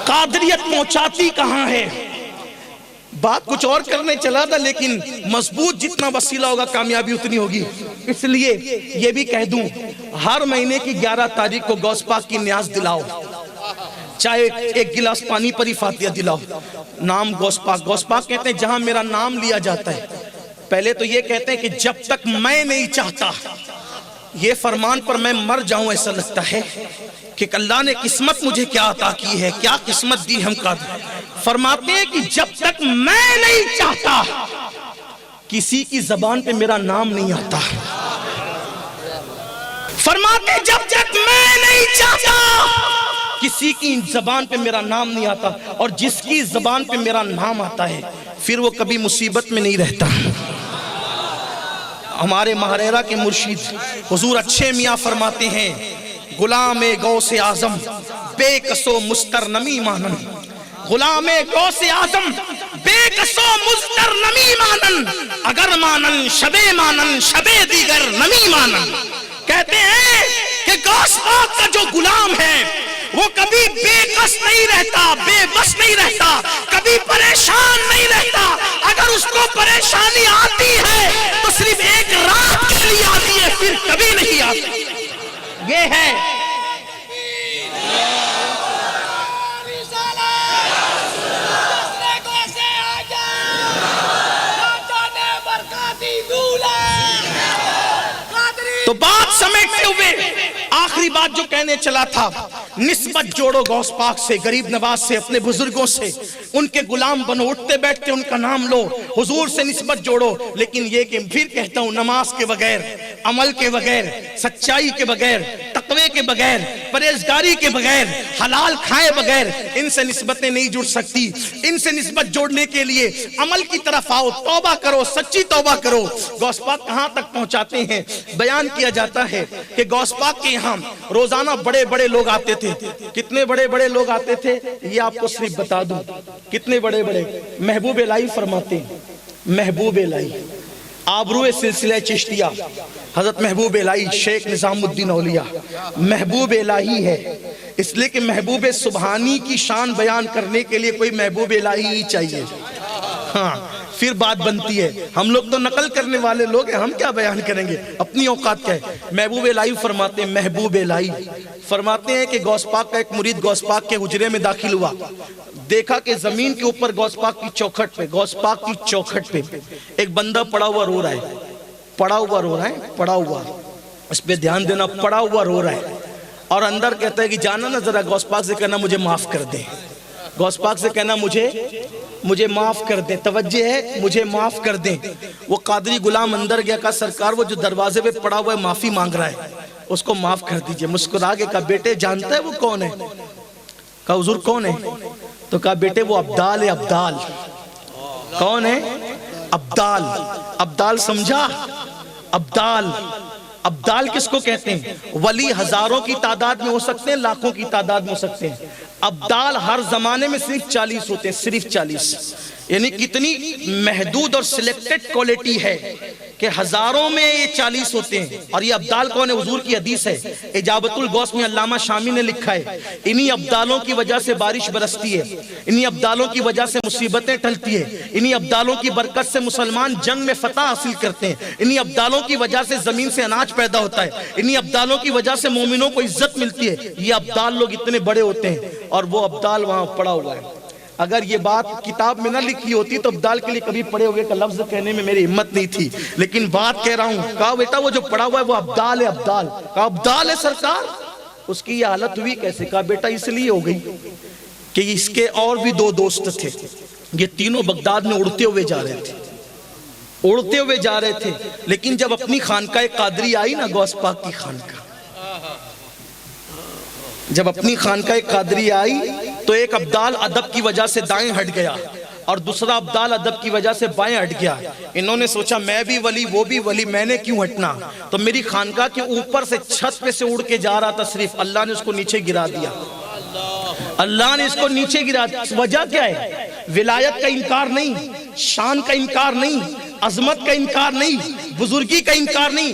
قادریت پہنچاتی کہاں ہے؟ بات کچھ اور کرنے چلا تھا لیکن مضبوط جتنا وسیلہ ہوگا کامیابی اتنی ہوگی. اس لیے یہ بھی کہہ دوں ہر مہینے کی 11 تاریخ کو غوث پاک کی نیاز دلاؤ, چاہے ایک گلاس پانی پر ہی فاتحہ دلاؤ. نام غوث پاک کہتے ہیں جہاں میرا نام لیا جاتا ہے, پہلے تو یہ کہتے ہیں کہ جب تک میں نہیں چاہتا یہ فرمان پر میں مر جاؤں ایسا لگتا ہے کہ اللہ نے قسمت مجھے کیا عطا کی ہے, کیا قسمت دی ہم قادر. فرماتے ہیں کہ جب تک میں نہیں چاہتا کسی کی زبان پہ میرا نام نہیں آتا. فرماتے ہیں جب تک میں نہیں چاہتا کسی کی زبان پہ میرا نام نہیں آتا, اور جس کی زبان پہ میرا نام آتا ہے پھر وہ کبھی مصیبت میں نہیں رہتا. ہمارے مہریرہ کے مرشد حضور اچھے میاں فرماتے ہیں غلام غوث اعظم بے کسو مسترنمی مانن, غلام غوث اعظم بے کسو مسترنمی مانن, اگر مانن شبے دیگر نمی مانن. کہتے ہیں کہ غوث پاک کا جو غلام ہے وہ کبھی بے کس نہیں رہتا, بے بس نہیں رہتا, کبھی پریشان نہیں رہتا. اگر اس کو پریشانی آتی ہے تو صرف ایک رات کے لیے آتی ہے, پھر کبھی نہیں آتی. یہ ہے تو بات سمیٹتے ہوئے آخری بات جو کہنے چلا تھا, نسبت جوڑو غوث پاک سے, غریب نواز سے, اپنے بزرگوں سے. ان کے غلام بنو, اٹھتے بیٹھتے ان کا نام لو, حضور سے نسبت جوڑو. لیکن یہ کہ پھر کہتا ہوں نماز کے بغیر, عمل کے بغیر, سچائی کے بغیر, تقوی کے بغیر, پرہیزگاری کے بغیر, حلال کھائے بغیر ان سے نسبتیں نہیں جڑ سکتی. ان سے نسبت جوڑنے کے لیے عمل کی طرف آؤ, توبہ کرو, سچی توبہ کرو. غوث پاک کہاں تک پہنچاتے ہیں؟ بیان کیا جاتا ہے کہ غوث پاک کے یہاں روزانہ بڑے بڑے لوگ آتے تھے. کتنے بڑے بڑے لوگ آتے تھے یہ آپ کو صرف بتا دوں, کتنے بڑے بڑے. محبوب الہی فرماتے ہیں, محبوب الہی آبرو سلسلہ چشتیہ حضرت محبوب الہی شیخ نظام الدین اولیاء محبوب الہی ہے, اس لیے کہ محبوب سبحانی کی شان بیان کرنے کے لیے کوئی محبوب الہی ہی چاہیے. ہاں پھر بات بنتی ہے. ہم لوگ تو نقل کرنے والے لوگ ہیں, ہم کیا بیان کریں گے, اپنی اوقات کیا ہے. محبوب الہی فرماتے ہیں, محبوب الہی فرماتے ہیں کہ غوث پاک کا ایک مرید غوث پاک کے حجرے میں داخل ہوا, دیکھا کہ زمین کے اوپر غوث پاک کی چوکھٹ پہ, غوث پاک کی چوکھٹ پہ ایک بندہ پڑا ہوا رو رہا ہے, پڑا ہوا رو رہا ہے, پڑا ہوا, اس پہ دھیان دینا, پڑا ہوا رو رہا ہے. اور اندر کہتا ہے کہ جانا نا ذرا غوث پاک سے کہنا مجھے معاف کر دے, غوث پاک سے کہنا مجھے معاف کر دیں, توجہ ہے مجھے معاف کر دیں. وہ قادری غلام اندر گیا, کہا سرکار وہ جو دروازے پہ پڑا ہوا ہے معافی مانگ رہا ہے, اس کو معاف کر دیجئے. مسکرا کے کہا بیٹے جانتا ہے وہ کون ہے؟ کہا حضور کون ہے؟ تو کہا بیٹے وہ عبدال ہے, عبدال. کون ہے؟ عبدال. عبدال سمجھا؟ عبدال. عبدال کس کو کہتے ہیں؟ ولی ہزاروں کی تعداد میں ہو سکتے ہیں, لاکھوں کی تعداد میں ہو سکتے ہیں. عبدال ہر زمانے میں صرف 40 ہوتے ہیں, صرف 40. یعنی کتنی محدود اور سلیکٹڈ کوالٹی ہے کہ ہزاروں میں یہ 40 ہوتے ہیں. اور یہ عبدال کون ہے؟ حضور کی حدیث ہے, اجابت الغوث میں علامہ شامی نے لکھا ہے, انہی عبدالوں کی وجہ سے بارش برستی ہے, انہی عبدالوں کی وجہ سے مصیبتیں ٹلتی ہیں, انہی عبدالوں کی برکت سے مسلمان جنگ میں فتح حاصل کرتے ہیں, انہی عبدالوں کی وجہ سے زمین سے اناج پیدا ہوتا ہے, انہی عبدالوں کی وجہ سے مومنوں کو عزت ملتی ہے. یہ عبدال لوگ اتنے بڑے ہوتے ہیں, اور وہ عبدال وہاں پڑا ہوا ہے. اگر یہ بات کتاب میں نہ لکھی ہوتی تو عبدال کے لیے کبھی پڑے ہوئے کا لفظ کہنے میں میری ہمت نہیں تھی, لیکن بات کہہ رہا ہوں. کہا بیٹا وہ جو پڑا ہوا ہے وہ عبدال ہے, عبدال. کہا عبدال ہے سرکار, اس کی یہ حالت ہوئی کیسے؟ کہا بیٹا اس لیے ہو گئی کہ اس کے اور بھی 2 دوست تھے, یہ تینوں بغداد میں اڑتے ہوئے جا رہے تھے, اڑتے ہوئے جا رہے تھے. لیکن جب اپنی خانقاہ قادری آئی نا, غوث پاک کی خانقاہ, جب اپنی خانقاہ قادری آئی تو ایک عبدال ادب کی وجہ سے دائیں ہٹ گیا اور دوسرا عبدال ادب کی وجہ سے بائیں ہٹ گیا. انہوں نے سوچا میں بھی ولی وہ بھی ولی, میں نے کیوں ہٹنا؟ تو میری خانقاہ کے اوپر سے چھت پہ سے اڑ کے جا رہا تھا صرف, اللہ نے اس کو نیچے گرا دیا, اللہ نے اس کو نیچے گرا دیا. وجہ کیا ہے؟ ولایت کا انکار نہیں, شان کا انکار نہیں, عظمت کا انکار نہیں, بزرگی کا انکار نہیں,